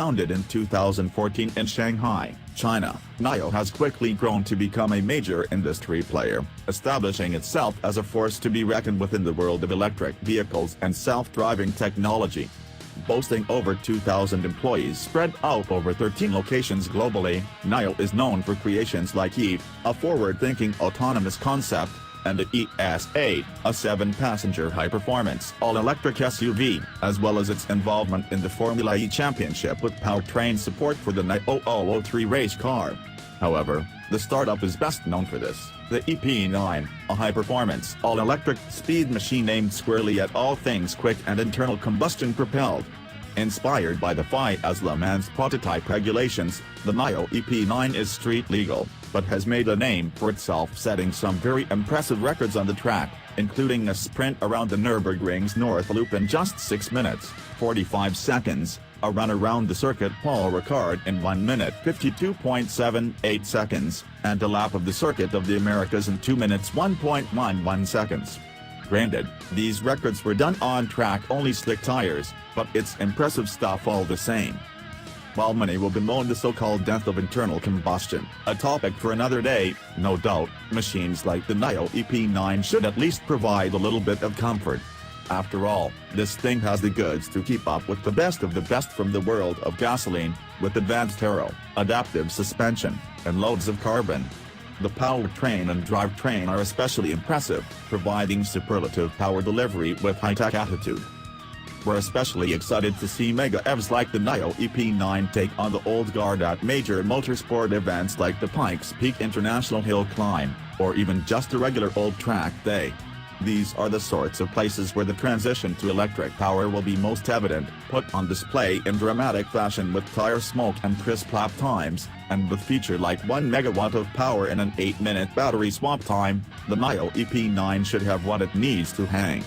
Founded in 2014 in Shanghai, China, Nio has quickly grown to become a major industry player, establishing itself as a force to be reckoned with in the world of electric vehicles and self-driving technology. Boasting over 2,000 employees spread out over 13 locations globally, Nio is known for creations like Eve, a forward-thinking autonomous concept, and the ES8, a 7-passenger high-performance all-electric SUV, as well as its involvement in the Formula E Championship with powertrain support for the Nio 03 race car. However, the startup is best known for this, the EP9, a high-performance all-electric speed machine aimed squarely at all things quick and internal combustion propelled. Inspired by the FIA as Le Mans prototype regulations, the Nio EP9 is street legal, but has made a name for itself, setting some very impressive records on the track, including a sprint around the Nürburgring's North Loop in just 6 minutes, 45 seconds, a run around the circuit Paul Ricard in 1 minute 52.78 seconds, and a lap of the Circuit of the Americas in 2 minutes 1.11 seconds. Granted, these records were done on track-only slick tires, but it's impressive stuff all the same. While many will bemoan the so-called death of internal combustion, a topic for another day, no doubt, machines like the Nio EP9 should at least provide a little bit of comfort. After all, this thing has the goods to keep up with the best of the best from the world of gasoline, with advanced aero, adaptive suspension, and loads of carbon. The powertrain and drivetrain are especially impressive, providing superlative power delivery with high-tech attitude. We're especially excited to see mega EVs like the Nio EP9 take on the old guard at major motorsport events like the Pikes Peak International Hill Climb, or even just a regular old track day. These are the sorts of places where the transition to electric power will be most evident, put on display in dramatic fashion with tire smoke and crisp lap times, and with feature like 1 megawatt of power and an 8-minute battery swap time. The Nio EP9 should have what it needs to hang.